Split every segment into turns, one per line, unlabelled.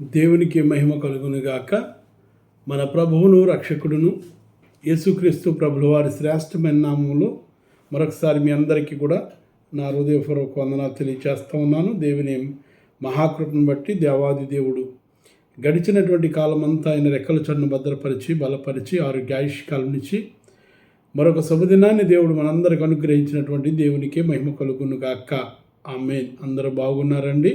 దేవునికి మహిమ కలుగునుగాక. మన ప్రభువును రక్షకుడును యేసుక్రీస్తు ప్రభుల వారి శ్రేష్టమైన నామంలో మరొకసారి మీ అందరికీ కూడా నా హృదయపూర్వక వందనాలు తెలియచేస్తూ ఉన్నాను. దేవుని మహాకృపను బట్టి దేవాది దేవుడు గడిచినటువంటి కాలమంతా ఆయన రెక్కల చొన్ను భద్రపరిచి బలపరిచి ఆరోగ్యాయుష్కాలం నుంచి మరొక శుభదినాన్ని దేవుడు మనందరికి అనుగ్రహించినటువంటి దేవునికే మహిమ కలుగునుగాక. ఆమేన్. అందరూ బాగున్నారండి?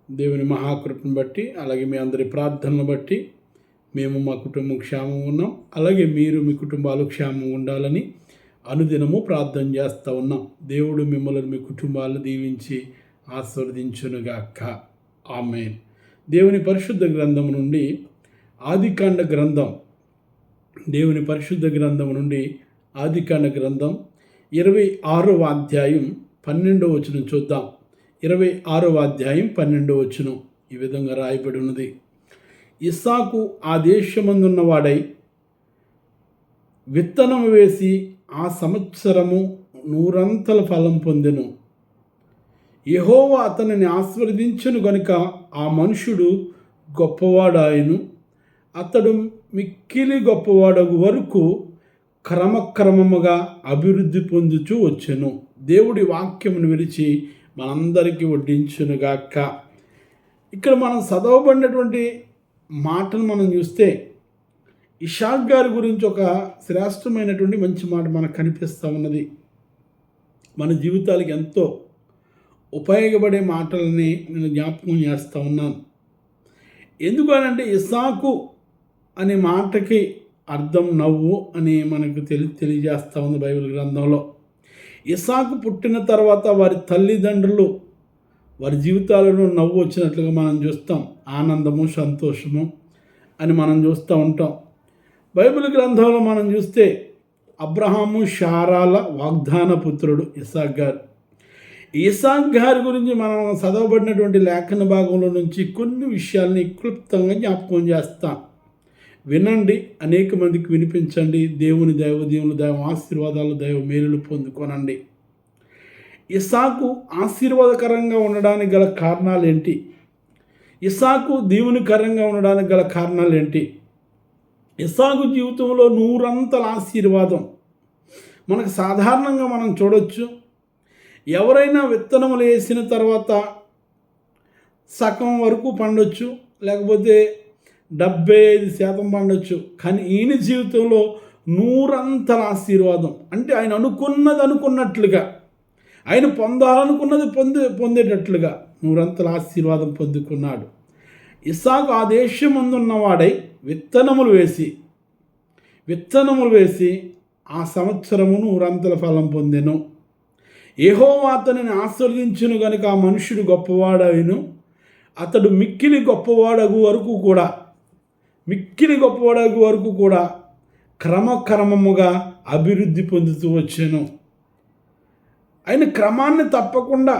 దేవుని మహాకృపను బట్టి అలాగే మీ అందరి ప్రార్థనలు బట్టి మేము మా కుటుంబం క్షేమం ఉన్నాం. అలాగే మీరు మీ కుటుంబాలు క్షేమం ఉండాలని అనుదినము ప్రార్థన చేస్తూ ఉన్నాం. దేవుడు మిమ్మల్ని మీ కుటుంబాలను దీవించి ఆశీర్వదించునుగాక. ఆమేన్. దేవుని పరిశుద్ధ గ్రంథం నుండి ఆదికాండ గ్రంథం దేవుని పరిశుద్ధ గ్రంథం నుండి ఆదికాండ గ్రంథం 26వ అధ్యాయం 12వ వచనం చూద్దాం. 26వ అధ్యాయం 12వ వచనం ఈ విధంగా రాయబడి ఉన్నది. ఇస్సాకు ఆ దేశమందున్నవాడై విత్తనం వేసి ఆ సంవత్సరము 100 ఫలం పొందెను. యెహోవా అతనిని ఆశీర్వదించెను గనుక ఆ మనుషుడు గొప్పవాడాయను. అతడు మిక్కిలి గొప్పవాడగు వరకు క్రమక్రమముగా అభివృద్ధి పొందుచూ వచ్చెను. దేవుడి వాక్యమును విరిచి మనందరికీ వడ్డించునుగాక. ఇక్కడ మనం చదవబడినటువంటి మాటను మనం చూస్తే ఇషాక్ గారి గురించి ఒక శ్రేష్టమైనటువంటి మంచి మాట మనకు కనిపిస్తూ ఉన్నది. మన జీవితాలకు ఎంతో ఉపయోగపడే మాటలని నేను జ్ఞాపకం చేస్తూ ఉన్నాను. ఎందుకనంటే ఇస్సాకు అనే మాటకి అర్థం నవ్వు అని మనకు తెలియజేస్తూ ఉంది బైబిల్ గ్రంథంలో. ఇస్సాకు పుట్టిన తర్వాత వారి తల్లిదండ్రులు వారి జీవితాలలో నవ్వు వచ్చినట్లుగా మనం చూస్తాం. ఆనందము సంతోషము అని మనం చూస్తూ ఉంటాం. బైబిల్ గ్రంథంలో మనం చూస్తే అబ్రహాము శారాల వాగ్దాన పుత్రుడు ఇస్సాక్ గారు. ఇస్సాక్ గారి గురించి మనం చదవబడినటువంటి లేఖన భాగంలో నుంచి కొన్ని విషయాల్ని క్లుప్తంగా జ్ఞాపకం చేస్తాం. వినండి, అనేక మందికి వినిపించండి. దేవుని దైవ ఆశీర్వాదాలు దైవ మేలులు పొందుకోనండి. ఇస్సాకు ఆశీర్వాదకరంగా ఉండడానికి గల కారణాలు ఏంటి? ఇస్సాకు దేవునికరంగా ఉండడానికి గల కారణాలు ఏంటి? ఇస్సాకు జీవితంలో 100 ఆశీర్వాదం మనకు సాధారణంగా మనం చూడవచ్చు. ఎవరైనా విత్తనములు వేసిన తర్వాత సగం వరకు పండొచ్చు, లేకపోతే 75% పండొచ్చు. కానీ ఈయన జీవితంలో 100 ఆశీర్వాదం. అంటే ఆయన అనుకున్నట్లుగా, ఆయన పొందాలనుకున్నది పొందేటట్లుగా 100 ఆశీర్వాదం పొందుకున్నాడు. ఇస్సాకు ఆ దేశం ముందున్నవాడై విత్తనములు వేసి ఆ సంవత్సరము 100 ఫలం పొందెను. యెహోవా అతనిని ఆశీర్వదించును గనుక ఆ మనుషుడు గొప్పవాడైను. అతడు మిక్కిలి గొప్పవాడగు వరకు కూడా క్రమక్రమముగా అభివృద్ధి పొందుతూ వచ్చాను. ఆయన క్రమాన్ని తప్పకుండా,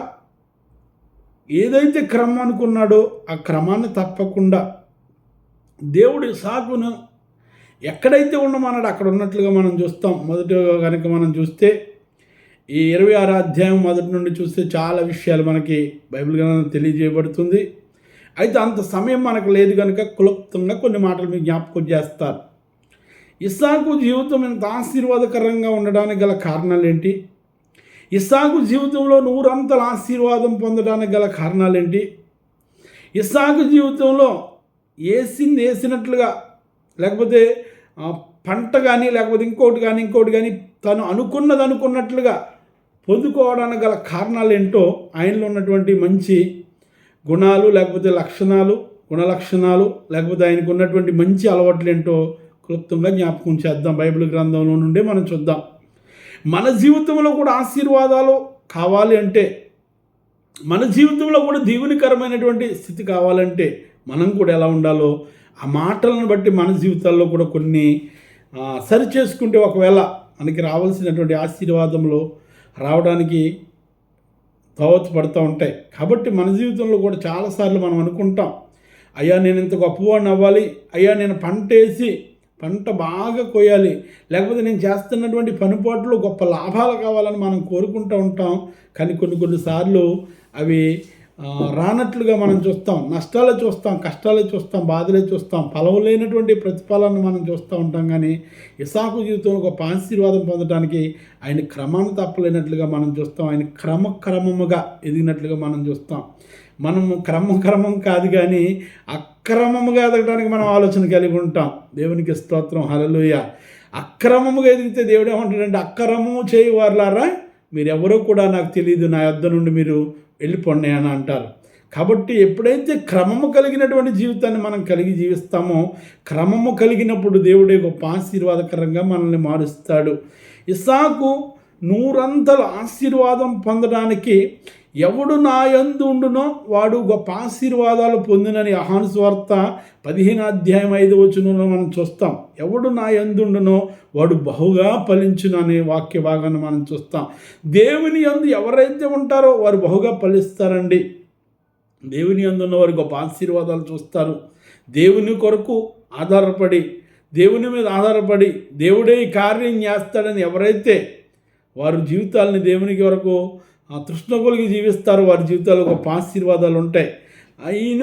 ఏదైతే క్రమం అనుకున్నాడో ఆ క్రమాన్ని తప్పకుండా దేవుడు ఇస్సాకును ఎక్కడైతే ఉండమన్నాడు అక్కడ ఉన్నట్లుగా మనం చూస్తాం. మొదటగా కనుక మనం చూస్తే ఈ 26వ అధ్యాయం మొదటి నుండి చూస్తే చాలా విషయాలు మనకి బైబిల్ గ్రంథం తెలియజేయబడుతుంది. అయితే అంత సమయం మనకు లేదు కనుక క్లుప్తంగా కొన్ని మాటలు మీకు జ్ఞాపకం చేస్తారు. ఇస్సాకు జీవితం ఇంత ఆశీర్వాదకరంగా ఉండడానికి గల కారణాలు ఏంటి? ఇస్సాకు జీవితంలో 100 ఆశీర్వాదం పొందడానికి గల కారణాలు ఏంటి? ఇస్సాకు జీవితంలో వేసినట్లుగా, లేకపోతే పంట కానీ, లేకపోతే ఇంకోటి కానీ తను అనుకున్నట్లుగా పొందుకోవడానికి గల కారణాలు ఏంటో, ఆయనలో ఉన్నటువంటి మంచి గుణాలు, లేకపోతే గుణలక్షణాలు, లేకపోతే ఆయనకు ఉన్నటువంటి మంచి అలవాట్లు ఏంటో క్లుప్తంగా జ్ఞాపకం చేద్దాం. బైబిల్ గ్రంథంలో నుండి మనం చూద్దాం. మన జీవితంలో కూడా ఆశీర్వాదాలు కావాలి అంటే, మన జీవితంలో కూడా దీవెనకరమైనటువంటి స్థితి కావాలంటే మనం కూడా ఎలా ఉండాలో ఆ మాటలను బట్టి మన జీవితాల్లో కూడా కొన్ని సరి చేసుకుంటే ఒకవేళ మనకి రావాల్సినటువంటి ఆశీర్వాదంలో రావడానికి దోహదపడుతూ ఉంటాయి. కాబట్టి మన జీవితంలో కూడా చాలాసార్లు మనం అనుకుంటాం, అయ్యా నేను ఇంత గొప్పవాడిని అవ్వాలి, అయ్యా నేను పంట బాగా కోయాలి, లేకపోతే నేను చేస్తున్నటువంటి పనిపాట్లు గొప్ప లాభాలు కావాలని మనం కోరుకుంటూ ఉంటాం. కానీ కొన్నిసార్లు అవి రానట్లుగా మనం చూస్తాం, నష్టాలే చూస్తాం, కష్టాలే చూస్తాం, బాధలే చూస్తాం, ఫలం లేనటువంటి ప్రతిఫలాన్ని మనం చూస్తూ ఉంటాం. కానీ ఇసాకు జీవితంలో ఒక ఆశీర్వాదం పొందడానికి ఆయన క్రమాన్ని తప్పలేనట్లుగా మనం చూస్తాం. ఆయన క్రమముగా ఎదిగినట్లుగా మనం చూస్తాం. మనము క్రమం కాదు కానీ అక్రమముగా ఎదగడానికి మనం ఆలోచన కలిగి ఉంటాం. దేవునికి స్తోత్రం, హల్లెలూయా. అక్రమముగా ఎదిగితే దేవుడు ఏమంటాడంటే, అక్రమము చేయువారులారా మీరెవరో కూడా నాకు తెలియదు, నా యొద్ద నుండి మీరు వెళ్ళిపోండి అని అంటారు. కాబట్టి ఎప్పుడైతే క్రమము కలిగినటువంటి జీవితాన్ని మనం కలిగి జీవిస్తామో, క్రమము కలిగినప్పుడు దేవుడే గొప్ప ఆశీర్వాదకరంగా మనల్ని మారుస్తాడు. ఇస్సాకు 100 ఆశీర్వాదం పొందడానికి ఎవడు నా యందు ఉండునో వాడు గొప్ప ఆశీర్వాదాలు పొందినని యోహాను సువార్త 15:5 మనం చూస్తాం. ఎవడు నా యందు ఉండునో వాడు బహుగా ఫలించును అనే వాక్య భాగాన్ని మనం చూస్తాం. దేవుని యందు ఎవరైతే ఉంటారో వారు బహుగా ఫలిస్తారండి. దేవుని యందు ఉన్నవారు గొప్ప ఆశీర్వాదాలు చూస్తారు. దేవుని కొరకు ఆధారపడి, దేవుని మీద ఆధారపడి దేవుడే ఈ కార్యం చేస్తాడని ఎవరైతే వారు జీవితాలని దేవునికి వరకు తృష్ణ కొలిగి జీవిస్తారు, వారి జీవితాల్లో గొప్ప ఆశీర్వాదాలు ఉంటాయి. ఈయన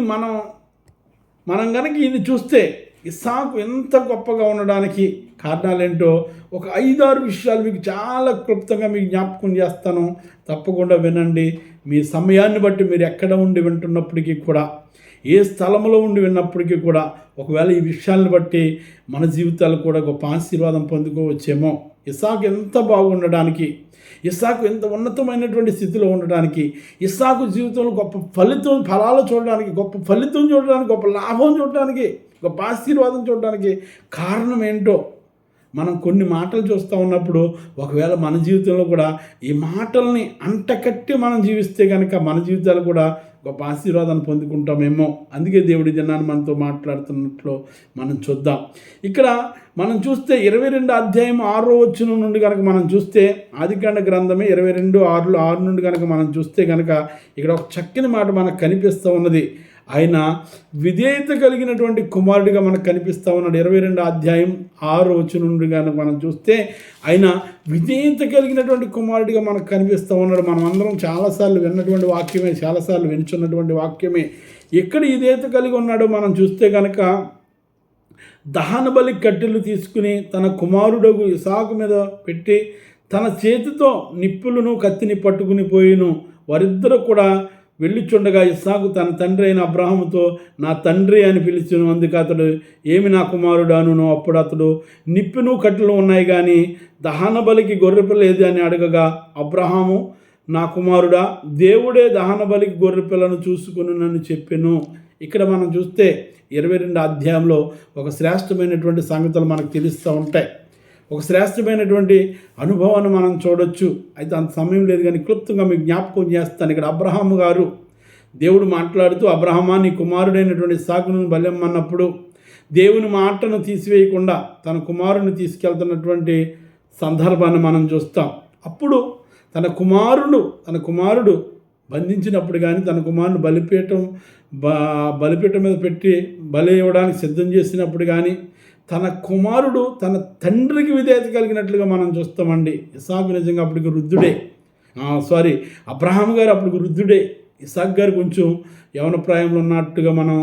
మనం కనుక ఈయన చూస్తే ఇస్సాకు ఎంత గొప్పగా ఉండడానికి కారణాలేంటో ఒక 5-6 విషయాలు మీకు చాలా క్లుప్తంగా మీకు జ్ఞాపకం చేస్తాను. తప్పకుండా వినండి. మీ సమయాన్ని బట్టి మీరు ఎక్కడ ఉండి వింటున్నప్పటికీ కూడా, ఏ స్థలంలో ఉండి విన్నప్పటికీ కూడా, ఒకవేళ ఈ విషయాలను బట్టి మన జీవితాలు కూడా గొప్ప ఆశీర్వాదం పొందుకోవచ్చేమో. ఇస్సాకు ఎంత బాగుండడానికి, ఇస్సాకు ఎంత ఉన్నతమైనటువంటి స్థితిలో ఉండడానికి, ఇస్సాకు జీవితంలో గొప్ప ఫలాలు చూడడానికి, గొప్ప ఫలితం చూడడానికి, గొప్ప లాభం చూడడానికి, గొప్ప ఆశీర్వాదం చూడడానికి కారణం ఏంటో మనం కొన్ని మాటలు చూస్తూ ఉన్నప్పుడు, ఒకవేళ మన జీవితంలో కూడా ఈ మాటల్ని అంటకట్టి మనం జీవిస్తే కనుక మన జీవితాలు కూడా గొప్ప ఆశీర్వాదాన్ని పొందుకుంటామేమో. అందుకే దేవుడి జనాన్ని మనతో మాట్లాడుతున్నట్లు మనం చూద్దాం. ఇక్కడ మనం చూస్తే 22:6 నుండి కనుక మనం చూస్తే, ఆదికాండ గ్రంథమే 22:6 నుండి కనుక మనం చూస్తే కనుక ఇక్కడ ఒక చక్కని మాట మనకు కనిపిస్తూ ఉన్నది. ఆయన విధేయత కలిగినటువంటి కుమారుడిగా మనకు కనిపిస్తూ ఉన్నాడు. 22:6 నుండి కనుక మనం చూస్తే ఆయన విధేయత కలిగినటువంటి కుమారుడిగా మనకు కనిపిస్తూ ఉన్నాడు. మనం అందరం చాలాసార్లు విన్నటువంటి వాక్యమే, చాలాసార్లు వినుచున్నటువంటి వాక్యమే. ఎక్కడ విధేయత కలిగి ఉన్నాడో మనం చూస్తే కనుక, దహన బలి కట్టెలు తీసుకుని తన కుమారుడు ఇసాకు మీద పెట్టి తన చేతితో నిప్పులను కత్తిని పట్టుకుని పోయిను. వారిద్దరూ కూడా వెళ్ళిచుండగా ఇస్సాకు తన తండ్రి అయిన అబ్రహాముతో నా తండ్రి అని పిలిచును. అందుకు అతడు ఏమి నా కుమారుడు అనును. అప్పుడు అతడు నిప్పును కట్టెలు ఉన్నాయి కానీ దహన బలికి గొర్రెపిల్ల ఏది అని అడగగా, అబ్రహాము నా కుమారుడా, దేవుడే దహన బలికి గొర్రెపిల్లను చూసుకుని నన్ను చెప్పెను. ఇక్కడ మనం చూస్తే 22 ఒక శ్రేష్టమైనటువంటి సంగతులు మనకు తెలుస్తూ ఉంటాయి. ఒక శ్రేష్టమైనటువంటి అనుభవాన్ని మనం చూడొచ్చు. అయితే అంత సమయం లేదు కానీ క్లుప్తంగా మీకు జ్ఞాపకం చేస్తాను. ఇక్కడ అబ్రహాము గారు దేవుడు మాట్లాడుతూ, అబ్రహమా నీ కుమారుడైనటువంటి ఇస్సాకును బలిమ్మన్నప్పుడు దేవుని మాటను తీసివేయకుండా తన కుమారుని తీసుకెళ్తున్నటువంటి సందర్భాన్ని మనం చూస్తాం. అప్పుడు తన కుమారుడు బంధించినప్పుడు కానీ, తన కుమారుని బలిపీఠం మీద పెట్టి బలి ఇవ్వడానికి సిద్ధం చేసినప్పుడు కానీ, తన కుమారుడు తన తండ్రికి విధేయత కలిగినట్లుగా మనం చూస్తామండి. ఇస్సాకు నిజంగా అప్పటికి వృద్ధుడే, అబ్రహాం గారు అప్పటికి వృద్ధుడే. ఇస్సాకు గారు కొంచెం యవన ప్రాయంలో ఉన్నట్టుగా మనం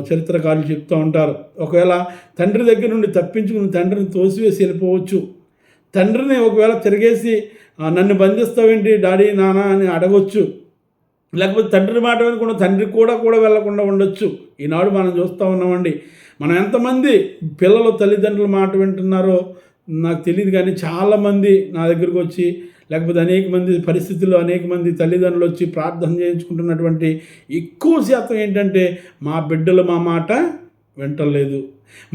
చరిత్రకారులు చెప్తూ ఉంటారు. ఒకవేళ తండ్రి దగ్గర నుండి తప్పించుకుని తండ్రిని తోసివేసి వెళ్ళిపోవచ్చు. తండ్రిని ఒకవేళ తిరిగేసి నన్ను బంధిస్తావేంటి డాడీ నాన్న అని అడగొచ్చు. లేకపోతే తండ్రి మాట వినకుండా తండ్రి కూడా వెళ్లకుండా ఉండొచ్చు. ఈనాడు మనం చూస్తూ ఉన్నామండి. మనం ఎంతమంది పిల్లలు తల్లిదండ్రుల మాట వింటున్నారో నాకు తెలియదు కానీ చాలామంది నా దగ్గరకు వచ్చి, లేకపోతే అనేక మంది తల్లిదండ్రులు వచ్చి ప్రార్థన చేయించుకుంటున్నటువంటి ఎక్కువ శాతం ఏంటంటే, మా బిడ్డలు మా మాట వింటలేదు,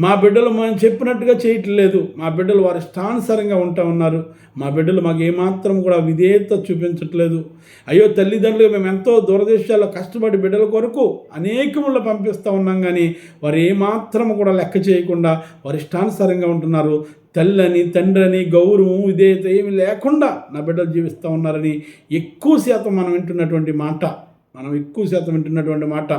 మా బిడ్డలు మనం చెప్పినట్టుగా చేయట్లేదు, మా బిడ్డలు వారి ఇష్టానుసారంగా ఉంటా ఉన్నారు, మా బిడ్డలు మాకు ఏమాత్రం కూడా విధేయత చూపించట్లేదు. అయ్యో తల్లిదండ్రులు మేము ఎంతో దూరదేశాల్లో కష్టపడి బిడ్డల కొరకు అనేకములు పంపిస్తూ ఉన్నాం కానీ వారు ఏమాత్రం కూడా లెక్క చేయకుండా వారి ఇష్టానుసారంగా ఉంటున్నారు. తల్లని తండ్రిని గౌరవం విధేయత ఏమి లేకుండా నా బిడ్డలు జీవిస్తూ ఉన్నారని ఎక్కువ శాతం మనం వింటున్నటువంటి మాట. మనం ఎక్కువ శాతం వింటున్నటువంటి మాట,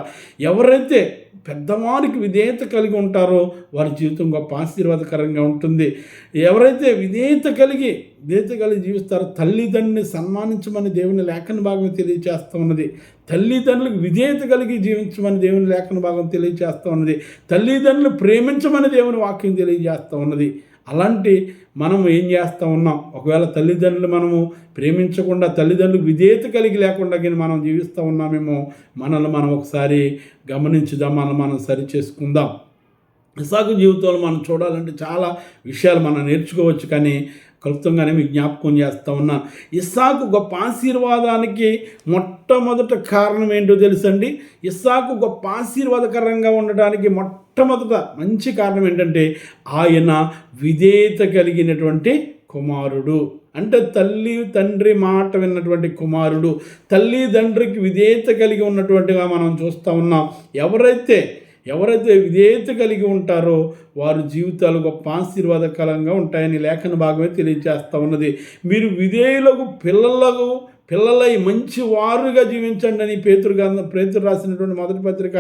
ఎవరైతే పెద్దవారికి విధేయత కలిగి ఉంటారో వారి జీవితం గొప్ప ఆశీర్వాదకరంగా ఉంటుంది. ఎవరైతే విధేయత కలిగి జీవిస్తారో తల్లిదండ్రుని సన్మానించమని దేవుని లేఖన భాగం తెలియజేస్తూ ఉన్నది. తల్లిదండ్రులకు విధేయత కలిగి జీవించమని దేవుని లేఖన భాగం తెలియజేస్తూ ఉన్నది. తల్లిదండ్రులు ప్రేమించమని దేవుని వాక్యం తెలియజేస్తూ ఉన్నది. అలాంటి మనం ఏం చేస్తూ ఉన్నాం? ఒకవేళ తల్లిదండ్రులు మనము ప్రేమించకుండా, తల్లిదండ్రులకు విధేయత కలిగి లేకుండా కానీ మనం జీవిస్తూ ఉన్నామేమో, మనల్ని మనం ఒకసారి గమనించుదాం, మనం సరి చేసుకుందాం. ఇస్సాకు జీవితంలో మనం చూడాలంటే చాలా విషయాలు మనం నేర్చుకోవచ్చు, కానీ క్లుప్తంగానే మీకు జ్ఞాపకం చేస్తూ ఉన్నాను. ఇస్సాకు గొప్ప ఆశీర్వాదానికి మొట్టమొదట కారణం ఏంటో తెలుసండి? ఇస్సాకు గొప్ప ఆశీర్వాదకరంగా ఉండడానికి మొట్టమొదట మంచి కారణం ఏంటంటే ఆయన విధేయత కలిగినటువంటి కుమారుడు. అంటే తల్లి తండ్రి మాట విన్నటువంటి కుమారుడు, తల్లిదండ్రికి విధేయత కలిగి ఉన్నటువంటిగా మనం చూస్తూ ఉన్నాం. ఎవరైతే విధేయత కలిగి ఉంటారో వారి జీవితాలు గొప్ప ఆశీర్వాదకరంగా ఉంటాయని లేఖన భాగమే తెలియజేస్తూ ఉన్నది. మీరు విధేయులకు పిల్లలై మంచి వారుగా జీవించండి అని పేతురు రాసినటువంటి మొదటి పత్రిక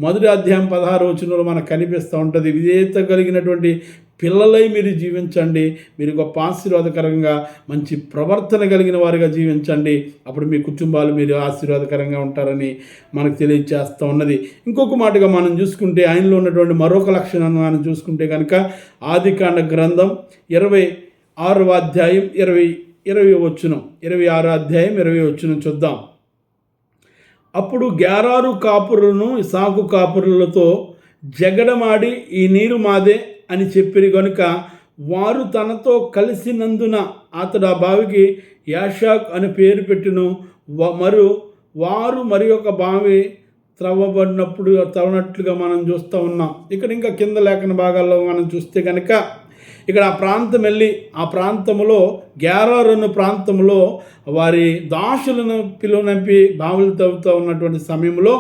1వ అధ్యాయం 16వ వచనంలో మనకు కనిపిస్తూ ఉంటుంది. విధేయత కలిగినటువంటి పిల్లలై మీరు జీవించండి, మీరు గొప్ప ఆశీర్వాదకరంగా మంచి ప్రవర్తన కలిగిన వారిగా జీవించండి, అప్పుడు మీ కుటుంబాలు మీరు ఆశీర్వాదకరంగా ఉంటారని మనకు తెలియజేస్తూ ఉన్నది. ఇంకొక మాటగా మనం చూసుకుంటే, ఆయనలో ఉన్నటువంటి మరొక లక్షణాన్ని మనం చూసుకుంటే కనుక ఆదికాండ గ్రంథం 26వ అధ్యాయం 26వ వచనం చూద్దాం. అప్పుడు గెరారు కాపురులను ఇస్సాకు కాపురులతో జగడమాడి ఈ నీరు మాదే అని చెప్పిరి గనుక వారు తనతో కలిసినందున అతడు ఆ బావికి యాషాక్ అని పేరు పెట్టును. వారు మరి ఒక బావి త్రవ్వనట్లుగా మనం చూస్తూ ఉన్నాం. ఇక్కడ ఇంకా కింద లేఖన భాగాల్లో మనం చూస్తే కనుక ఇక్కడ ఆ ప్రాంతం వెళ్ళి, ఆ ప్రాంతంలో గెరారు అన్న ప్రాంతంలో వారి దాసులను పిలువనంపి బావులు తవ్వుతూ ఉన్నటువంటి సమయంలో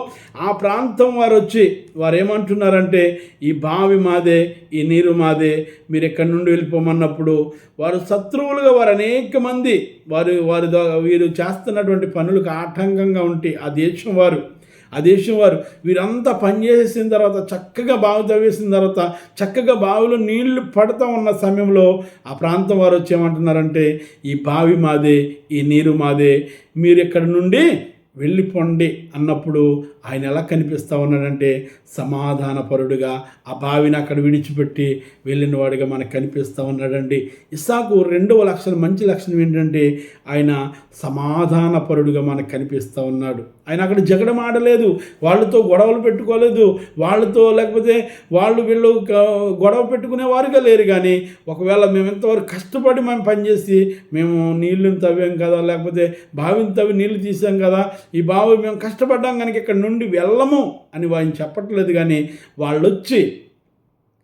ఆ ప్రాంతం వారు వచ్చి వారు ఏమంటున్నారంటే, ఈ బావి మాదే, ఈ నీరు మాదే, మీరు ఎక్కడి నుండి వెళ్ళిపోమన్నప్పుడు వారు శత్రువులుగా, వారు అనేక మంది వీరు చేస్తున్నటువంటి పనులకు ఆటంకంగా ఉంటే ఆ దేశం వారు వీరంతా పనిచేసిన తర్వాత చక్కగా బావి తవ్వేసిన తర్వాత చక్కగా బావిలో నీళ్లు పడుతూ ఉన్న సమయంలో ఆ ప్రాంతం వారు వచ్చేమంటున్నారంటే, ఈ బావి మాదే, ఈ నీరు మాదే, మీరు ఇక్కడి నుండి వెళ్ళిపోండి అన్నప్పుడు ఆయన ఎలా కనిపిస్తూ ఉన్నాడంటే సమాధానపరుడుగా ఆ బావిని అక్కడ విడిచిపెట్టి వెళ్ళిన వాడిగా మనకు కనిపిస్తూ ఉన్నాడండి. ఇస్సాకు రెండవ లక్షణం, మంచి లక్షణం ఏంటంటే ఆయన సమాధానపరుడుగా మనకు కనిపిస్తూ ఉన్నాడు. ఆయన అక్కడ జగడం ఆడలేదు, వాళ్ళతో గొడవలు పెట్టుకోలేదు, లేకపోతే వీళ్ళు గొడవ పెట్టుకునే వారుగా లేరు. కానీ ఒకవేళ మేము ఎంతవరకు కష్టపడి మేము పనిచేసి మేము నీళ్ళని తవ్వాం కదా, లేకపోతే బావిని తవ్వి నీళ్ళు తీసాం కదా, ఈ బావి మేము కష్టపడ్డాం కనుక ఇక్కడ నుండి వెళ్ళము అని ఆయన చెప్పట్లేదు. కానీ వాళ్ళు వచ్చి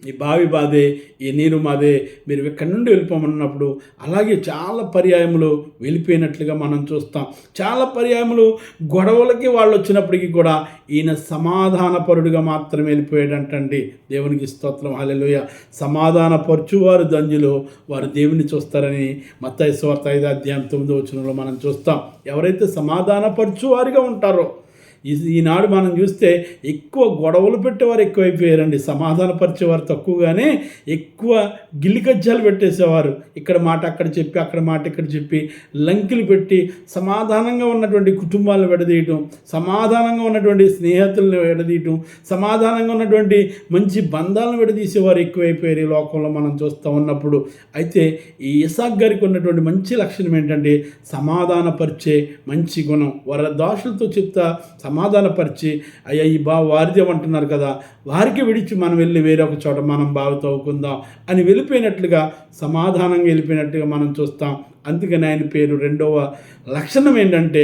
ఈ బావి బాదే, ఈ నీరు మాదే, మీరు ఇక్కడి నుండి వెళ్ళిపోమన్నప్పుడు అలాగే చాలా పర్యాయములు వెళ్ళిపోయినట్లుగా మనం చూస్తాం. చాలా పర్యాయములు గొడవలకి వాళ్ళు వచ్చినప్పటికీ కూడా ఈయన సమాధానపరుడుగా మాత్రమే వెళ్ళిపోయాడంటండి. దేవునికి స్తోత్రం, హల్లెలూయా. సమాధానపరచువారు ధన్యులు, వారు దేవుని చూస్తారని మత్తయి సువార్త 5వ అధ్యాయం 9వ వచనంలో మనం చూస్తాం. ఎవరైతే సమాధానపరచువారిగా ఉంటారో, ఈనాడు మనం చూస్తే ఎక్కువ గొడవలు పెట్టేవారు ఎక్కువైపోయారండి. సమాధానపరిచేవారు తక్కువగానే ఎక్కువ గిల్లికజ్జాలు పెట్టేసేవారు. ఇక్కడ మాట అక్కడ చెప్పి, అక్కడ మాట ఇక్కడ చెప్పి, లంకిలు పెట్టి సమాధానంగా ఉన్నటువంటి కుటుంబాలను విడదీయటం, సమాధానంగా ఉన్నటువంటి స్నేహితులను విడదీయటం, సమాధానంగా ఉన్నటువంటి మంచి బంధాలను విడదీసేవారు ఎక్కువైపోయారు ఈ లోకంలో మనం చూస్తూ ఉన్నప్పుడు. అయితే ఈ ఇస్సాకు గారికి ఉన్నటువంటి మంచి లక్షణం ఏంటంటే సమాధానపరిచే మంచి గుణం. వారి దాసులతో చెప్తా సమాధానపరిచి, అయ్యా ఈ వారిదే అంటున్నారు కదా, వారికి విడిచి మనం వెళ్ళి వేరొక చోట మనం బావి తవ్వుకుందాం అని వెళ్ళిపోయినట్లుగా, సమాధానంగా వెళ్ళిపోయినట్టుగా మనం చూస్తాం. అందుకని ఆయన పేరు. రెండవ లక్షణం ఏంటంటే,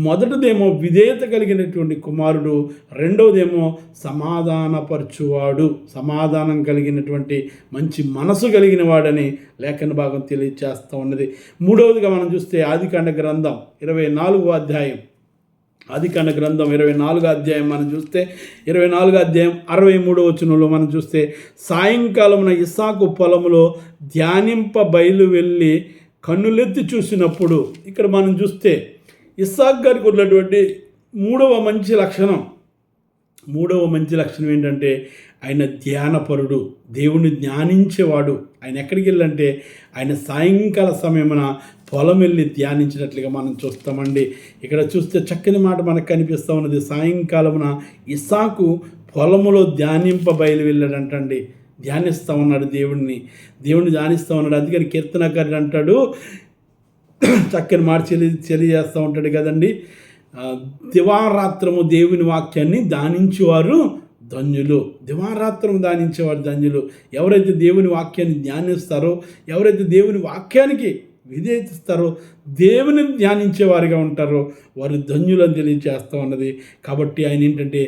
మొదటిదేమో విధేయత కలిగినటువంటి కుమారుడు, రెండవదేమో సమాధానపరచువాడు, సమాధానం కలిగినటువంటి మంచి మనసు కలిగిన వాడని లేఖన భాగం తెలియజేస్తూ ఉన్నది. మూడవదిగా మనం చూస్తే ఆదికాండ గ్రంథం 24వ అధ్యాయం, ఆదికాండ గ్రంథం 24వ అధ్యాయం మనం చూస్తే 24వ అధ్యాయం 63వ వచనంలో మనం చూస్తే, సాయంకాలమున ఇస్సాకు పొలములో ధ్యానింపబయలు వెళ్ళి కన్నులెత్తి చూసినప్పుడు, ఇక్కడ మనం చూస్తే ఇస్సాకు గారికి ఉన్నటువంటి మూడవ మంచి లక్షణం ఏంటంటే ఆయన ధ్యానపరుడు, దేవుని ధ్యానించేవాడు. ఆయన ఎక్కడికి వెళ్ళంటే ఆయన సాయంకాల సమయమున పొలం వెళ్ళి ధ్యానించినట్లుగా మనం చూస్తామండి. ఇక్కడ చూస్తే చక్కని మాట మనకు కనిపిస్తూ ఉన్నది. సాయంకాలమున ఇస్సాకు పొలములో బయలు వెళ్ళాడంటండి. ధ్యానిస్తూ ఉన్నాడు, దేవుడిని ధ్యానిస్తూ ఉన్నాడు. అందుకని కీర్తనకారుడు అంటాడు, చక్కని మాట తెలియజేస్తూ ఉంటాడు కదండి, దివారాత్రము దేవుని వాక్యాన్ని ధ్యానించేవారు ధన్యులు. దివారాత్రం ధ్యానించేవారు ధన్యులు. ఎవరైతే దేవుని వాక్యాన్ని ధ్యానిస్తారో, ఎవరైతే దేవుని వాక్యానికి విధేయతిస్తారో, దేవుని ధ్యానించేవారిగా ఉంటారో వారు ధన్యులని తెలియజేస్తూ ఉన్నది. కాబట్టి ఆయన ఏంటంటే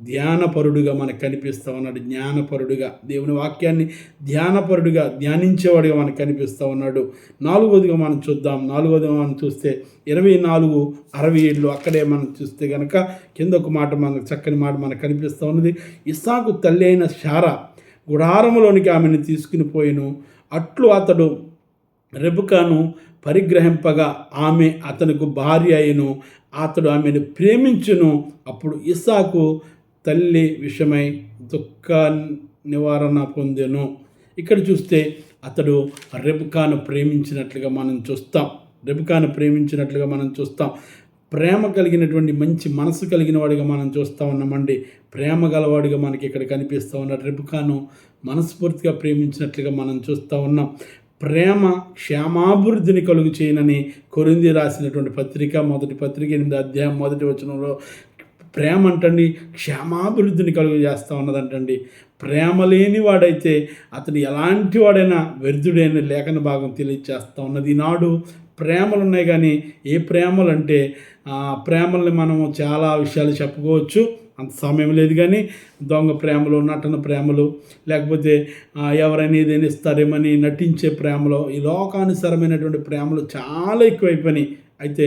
ధ్యానపరుడుగా మనకు కనిపిస్తూ ఉన్నాడు. జ్ఞానపరుడుగా, దేవుని వాక్యాన్ని ధ్యానించేవాడుగా మనకు కనిపిస్తూ ఉన్నాడు. నాలుగోదిగా మనం చూద్దాం. నాలుగోదిగా మనం చూస్తే 24:67 అక్కడే మనం చూస్తే కనుక కింద ఒక మాట చక్కని మాట మనకు కనిపిస్తూ ఉన్నది. ఇస్సాకు తల్లి అయిన శారా గుడారములోనికి ఆమెను తీసుకుని పోయిను. అట్లు అతడు రెబెకాను పరిగ్రహింపగా ఆమె అతనికి భార్య అయ్యను. అతడు ఆమెను ప్రేమించును. అప్పుడు ఇస్సాకు తల్లి విషయమై దుఃఖ నివారణ పొందెను. ఇక్కడ చూస్తే అతడు రెబెకాను ప్రేమించినట్లుగా మనం చూస్తాం. ప్రేమ కలిగినటువంటి మంచి మనసు కలిగిన వాడిగా మనం చూస్తూ ఉన్నామండి. ప్రేమ గలవాడిగా మనకి ఇక్కడ కనిపిస్తూ ఉన్నాడు. రెబెకాను మనస్ఫూర్తిగా ప్రేమించినట్లుగా మనం చూస్తూ ఉన్నాం. ప్రేమ క్షేమాభివృద్ధిని కలుగు చేయనని కొరింథీ రాసినటువంటి పత్రిక, మొదటి పత్రిక 8వ అధ్యాయం 1వ వచనంలో ప్రేమ అంటండి క్షేమాభివృద్ధిని కలుగు చేస్తూ ఉన్నదంటండి. ప్రేమ లేని వాడైతే అతడు ఎలాంటి వాడైనా వ్యర్థుడైన లేఖన భాగం తెలియజేస్తూ ఉన్నది. ఈనాడు ప్రేమలు ఉన్నాయి, కానీ ఏ ప్రేమలు అంటే ప్రేమల్ని మనము చాలా విషయాలు చెప్పుకోవచ్చు, అంత సమయం లేదు. కానీ దొంగ ప్రేమలు, నటన ప్రేమలు, లేకపోతే ఎవరైనా ఏదైనా ఇస్తారేమని నటించే ప్రేమలు, ఈ లోకానుసరమైనటువంటి ప్రేమలు చాలా ఎక్కువైపోయినాయి. అయితే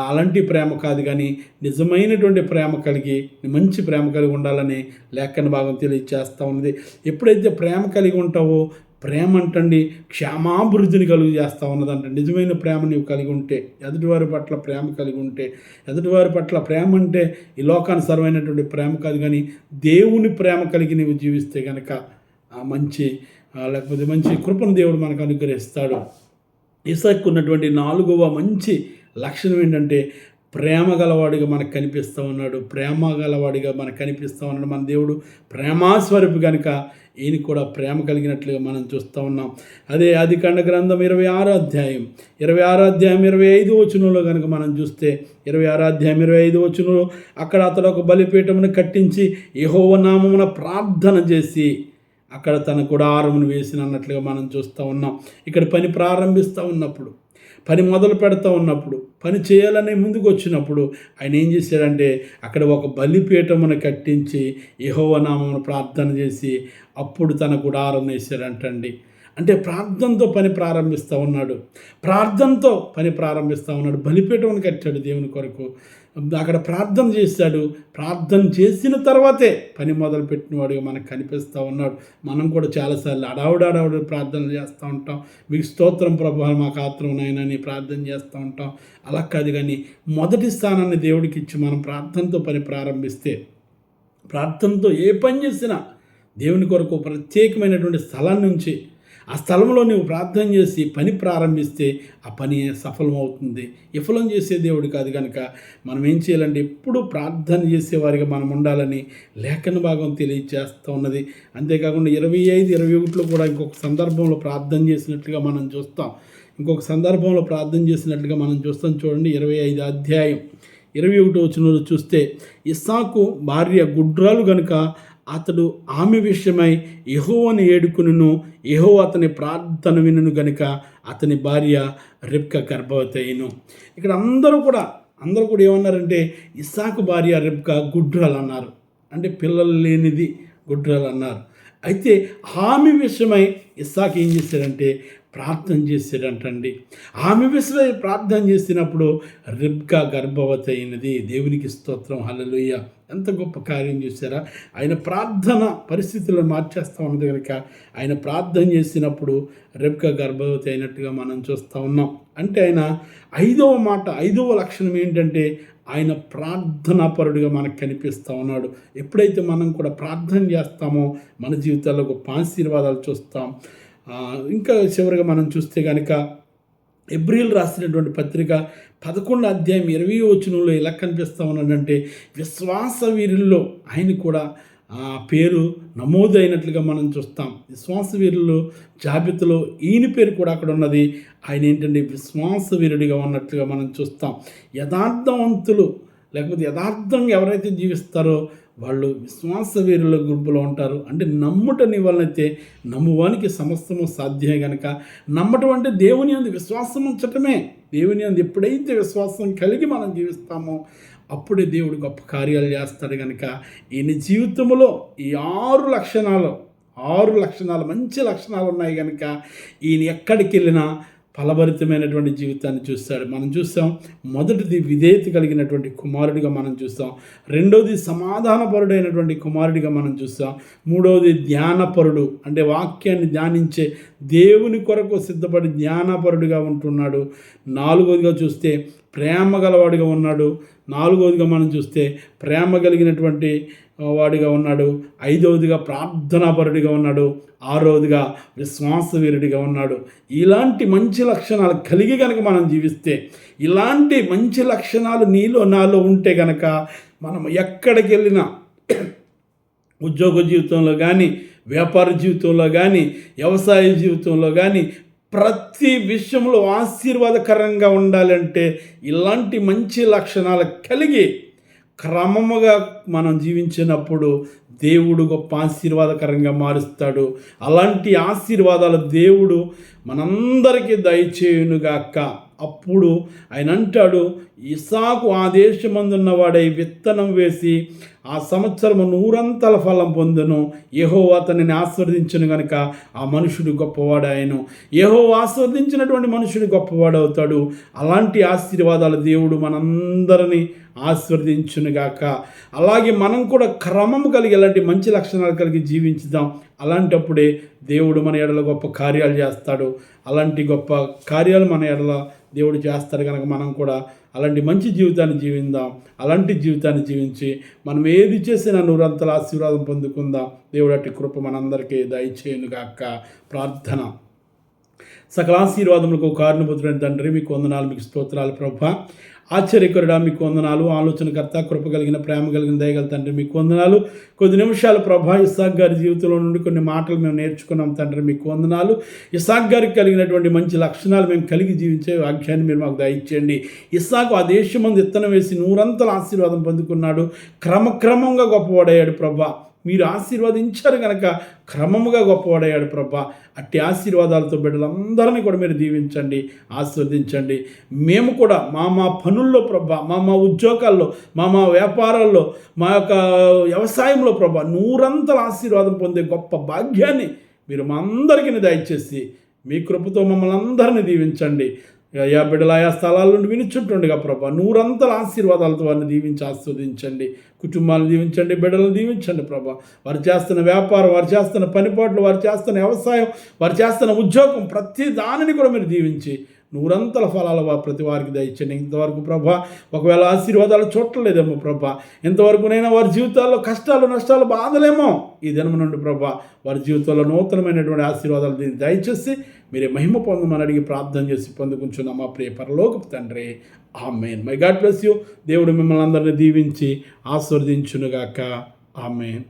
అలాంటి ప్రేమ కాదు, కానీ నిజమైనటువంటి ప్రేమ కలిగి, మంచి ప్రేమ కలిగి ఉండాలని లేఖన భాగం తెలియజేస్తూ ఉన్నది. ఎప్పుడైతే ప్రేమ కలిగి ఉంటావో, ప్రేమ అంటండి క్షేమాభివృద్ధిని కలుగు చేస్తూ ఉన్నదంట. నిజమైన ప్రేమ నీవు కలిగి ఉంటే, ఎదుటివారి పట్ల ప్రేమ కలిగి ఉంటే, ఎదుటివారి పట్ల ప్రేమ అంటే ఈ లోకానుసరమైనటువంటి ప్రేమ కాదు, కానీ దేవుని ప్రేమ కలిగి నీవు జీవిస్తే కనుక మంచి కృపను దేవుడు మనకు అనుగ్రహిస్తాడు. ఇస్సాకు ఉన్నటువంటి 4వ మంచి లక్షణం ఏంటంటే ప్రేమ గలవాడిగా మనకు కనిపిస్తూ ఉన్నాడు. మన దేవుడు ప్రేమాస్వరూపి కనుక ఈయన కూడా ప్రేమ కలిగినట్లుగా మనం చూస్తూ ఉన్నాం. అదే ఆదికాండ గ్రంథం 26వ అధ్యాయం 25వ వచనంలో కనుక మనం చూస్తే 26వ అధ్యాయం 25వ వచనంలో అక్కడ అతడు ఒక బలిపీఠమును కట్టించి యెహోవా నామమున ప్రార్థన చేసి అక్కడ తన గుడారమును వేసినట్లుగా మనం చూస్తూ ఉన్నాం. ఇక్కడ పని ప్రారంభిస్తూ ఉన్నప్పుడు, పని మొదలు పెడతా ఉన్నప్పుడు, పని చేయాలని ముందుకు వచ్చినప్పుడు ఆయన ఏం చేశాడంటే అక్కడ ఒక బలిపీఠమును కట్టించి యెహోవా నామమున ప్రార్థన చేసి అప్పుడు తన గుడారం వేశాడంటండి. అంటే ప్రార్థనతో పని ప్రారంభిస్తూ ఉన్నాడు. బలిపీఠమును కట్టాడు దేవుని కొరకు. అక్కడ ప్రార్థన చేశాడు. ప్రార్థన చేసిన తర్వాతే పని మొదలుపెట్టిన వాడిగా మనకు కనిపిస్తూ ఉన్నాడు. మనం కూడా చాలాసార్లు అడావుడు ప్రార్థనలు చేస్తూ ఉంటాం. మీకు స్తోత్రం ప్రభువా, మాకు ఆత్రం నాయనని ప్రార్థన చేస్తూ ఉంటాం. అలా కాదు, కానీ మొదటి స్థానాన్ని దేవుడికి ఇచ్చి మనం ప్రార్థనతో పని ప్రారంభిస్తే, ప్రార్థనతో ఏ పని చేసినా దేవుని కొరకు ప్రత్యేకమైనటువంటి స్థలం నుంచి ఆ స్థలంలో నువ్వు ప్రార్థన చేసి పని ప్రారంభిస్తే ఆ పని సఫలమవుతుంది. విఫలం చేసే దేవుడు కాదు కనుక మనం ఏం చేయాలంటే ఎప్పుడూ ప్రార్థన చేసేవారిగా మనం ఉండాలని లేఖన భాగం తెలియజేస్తూ ఉన్నది. అంతేకాకుండా 25-21లో కూడా ఇంకొక సందర్భంలో ప్రార్థన చేసినట్లుగా మనం చూస్తాం. చూడండి 25వ అధ్యాయం 21వ వచనంలో చూస్తే ఇస్సాకు భార్య గుడ్రాలు గనుక అతడు ఆమె విషయమై యెహోవాను ఏడుకును. యెహోవా అతని ప్రార్థన వినును గనుక అతని భార్య రెబ్కా గర్భవతి అయ్యెను. ఇక్కడ అందరూ కూడా ఏమన్నారంటే ఇస్సాకు భార్య రెబ్కా గుడ్రాలు అన్నారు. అంటే పిల్లలు లేనిది గుడ్రాలు అన్నారు. అయితే ఆమె విషయమై ఇస్సాకు ఏం చేశాడంటే ప్రార్థన చేశాడంటండి. ఆమె విషయమై ప్రార్థన చేసినప్పుడు రెబ్కా గర్భవతి అయినది. దేవునికి స్తోత్రం, హల్లెలూయా. ఎంత గొప్ప కార్యం చేశారా! ఆయన ప్రార్థన పరిస్థితులను మార్చేస్తూ ఉన్నది కనుక ఆయన ప్రార్థన చేసినప్పుడు రెబ్కా గర్భవతి అయినట్టుగా మనం చూస్తూ ఉన్నాం. అంటే ఆయన ఐదవ లక్షణం ఏంటంటే ఆయన ప్రార్థనాపరుడిగా మనకు కనిపిస్తూ ఉన్నాడు. ఎప్పుడైతే మనం కూడా ప్రార్థన చేస్తామో మన జీవితాల్లో గొప్ప ఆశీర్వాదాలు చూస్తాం. ఇంకా చివరిగా మనం చూస్తే కనుక ఎబ్రీలు రాసినటువంటి పత్రిక 11 అధ్యాయం 20 వచనంలో ఎలా కనిపిస్తూ ఉన్నాడంటే, విశ్వాస వీరుల్లో ఆయన కూడా పేరు నమోదైనట్లుగా మనం చూస్తాం. విశ్వాస వీరుల్లో జాబితాలో ఈయన పేరు కూడా అక్కడ ఉన్నది. ఆయన ఏంటంటే విశ్వాస వీరుడిగా ఉన్నట్లుగా మనం చూస్తాం. యథార్థవంతులు లేకపోతే యథార్థంగా ఎవరైతే జీవిస్తారో వాళ్ళు విశ్వాస వీరుల గ్రూపులో ఉంటారు. అంటే నమ్ముటని వలనైతే నమ్మువానికి సమస్తము సాధ్యమే కనుక, నమ్మటం అంటే దేవుని యందు విశ్వాసం ఉంచటమే. దేవుని యందు ఎప్పుడైతే విశ్వాసం కలిగి మనం జీవిస్తామో అప్పుడే దేవుడు గొప్ప కార్యాలు చేస్తాడు కనుక, ఈయన జీవితంలో ఈ 6 లక్షణాలు మంచి లక్షణాలు ఉన్నాయి కనుక ఈయన ఎక్కడికి వెళ్ళినా ఫలభరితమైనటువంటి జీవితాన్ని చూస్తాడు. మనం చూస్తాం, మొదటిది విధేయత కలిగినటువంటి కుమారుడిగా మనం చూస్తాం. రెండవది సమాధానపరుడైనటువంటి కుమారుడిగా మనం చూస్తాం. మూడవది ధ్యానపరుడు, అంటే వాక్యాన్ని ధ్యానించే దేవుని కొరకు సిద్ధపడి ధ్యానపరుడిగా ఉంటున్నాడు. నాలుగవదిగా చూస్తే ప్రేమ గలవాడిగా ఉన్నాడు. నాలుగవదిగా మనం చూస్తే ప్రేమ కలిగినటువంటి వాడిగా ఉన్నాడు. ఐదవదిగా ప్రార్థనాపరుడిగా ఉన్నాడు. ఆరవదిగా విశ్వాసవీరుడిగా ఉన్నాడు. ఇలాంటి మంచి లక్షణాలు కలిగి కనుక మనం జీవిస్తే, ఇలాంటి మంచి లక్షణాలు నీలో నాలో ఉంటే కనుక మనం ఎక్కడికి వెళ్ళినా ఉద్యోగ జీవితంలో కానీ, వ్యాపార జీవితంలో కానీ, వ్యవసాయ జీవితంలో కానీ ప్రతి విషయంలో ఆశీర్వాదకరంగా ఉండాలంటే ఇలాంటి మంచి లక్షణాలు కలిగి క్రమముగా మనం జీవించినప్పుడు దేవుడు గొప్ప ఆశీర్వాదకరంగా మారుస్తాడు. అలాంటి ఆశీర్వాదాలు దేవుడు మనందరికీ దయచేయునుగాక. అప్పుడు ఆయన అంటాడు, ఇస్సాకు ఆ దేశమందున్నవాడై విత్తనం వేసి ఆ సంవత్సరము 100 ఫలం పొందును. యెహోవా అతనిని ఆశీర్వదించును గనుక ఆ మనుషుడు గొప్పవాడాయను. యెహోవా ఆశీర్వదించినటువంటి మనుషుడు గొప్పవాడవుతాడు. అలాంటి ఆశీర్వాదాలు దేవుడు మనందరినీ ఆశీర్వదించునుగాక. అలాగే మనం కూడా క్రమము కలిగి అలాంటి మంచి లక్షణాలు కలిగి జీవించుదాం. అలాంటప్పుడే దేవుడు మన ఎడల గొప్ప కార్యాలు చేస్తాడు. అలాంటి గొప్ప కార్యాలు మన ఎడల దేవుడు చేస్తాడు కనుక మనం కూడా అలాంటి మంచి జీవితాన్ని జీవిద్దాం. అలాంటి జీవితాన్ని జీవించి మనం ఏది చేసినా 100 ఆశీర్వాదం పొందుకుందాం. దేవుడు అట్టి కృప మనందరికీ దయచేయునుగాక. ప్రార్థన. సకల ఆశీర్వాదములకు కారణభూతుడైన తండ్రి, మీకు వందనాలు, మీకు స్తోత్రాలు ప్రభువా. ఆశ్చర్యకరుడా, మీకు వందనాలు. ఆలోచనకర్త, కృప కలిగిన, ప్రేమ కలిగిన, దయగల తండ్రి, మీకు వందనాలు. కొద్ది నిమిషాలు ప్రభా ఇస్సాకు గారి జీవితంలో నుండి కొన్ని మాటలు మేము నేర్చుకున్నాం తండ్రి, మీకు వందనాలు. ఇస్సాకు గారికి కలిగినటువంటి మంచి లక్షణాలు మేము కలిగి జీవించే వాక్యాన్ని మీరు మాకు దయచేయండి. ఇస్సాకు ఆ దేశమందు విత్తనం వేసి 100 ఆశీర్వాదం పొందుకున్నాడు. క్రమక్రమంగా గొప్పవాడయ్యాడు ప్రభా. మీరు ఆశీర్వదించారు కనుక క్రమముగా గొప్పవాడయ్యాడు ప్రభా. అట్టి ఆశీర్వాదాలతో బిడ్డలందరినీ కూడా మీరు దీవించండి, ఆశీర్వదించండి. మేము కూడా మా పనుల్లో ప్రభా, మా ఉద్యోగాల్లో, మా వ్యాపారాల్లో, మా యొక్క వ్యవసాయంలో ప్రభా 100 ఆశీర్వాదం పొందే గొప్ప భాగ్యాన్ని మీరు మా అందరికీ దయచేసి మీ కృపతో మమ్మల్ని అందరినీ దీవించండి. యా బిడ్డలు ఆయా స్థలాల నుండి వినిచుంటుండగా ప్రభా 100 ఆశీర్వాదాలతో వారిని దీవించి ఆస్వాదించండి. కుటుంబాలను దీవించండి, బిడ్డలను దీవించండి ప్రభా. వారు చేస్తున్న వ్యాపారం, వారు చేస్తున్న పనిపాట్లు, వారు చేస్తున్న వ్యవసాయం, వారు చేస్తున్న ఉద్యోగం, ప్రతి దానిని కూడా మీరు దీవించి 100 ఫలాలు ప్రతి వారికి దయచండి. ఇంతవరకు ప్రభా ఒకవేళ ఆశీర్వాదాలు చూడలేదేమో ప్రభా, ఇంతవరకునైనా వారి జీవితాల్లో కష్టాలు, నష్టాలు, బాధలేమో ఈ దినం నుండి ప్రభా వారి జీవితంలో నూతనమైనటువంటి ఆశీర్వాదాలు దీన్ని దయచేసి మీరే మహిమ పొందమని అడిగి ప్రార్థన చేసి పొందుకుంటున్నాం మా ప్రియ పరలోకపు తండ్రి. ఆమేన్. My god bless you. దేవుడు మిమ్మల్ని అందరినీ దీవించి ఆశీర్వదించునుగాక. ఆమేన్.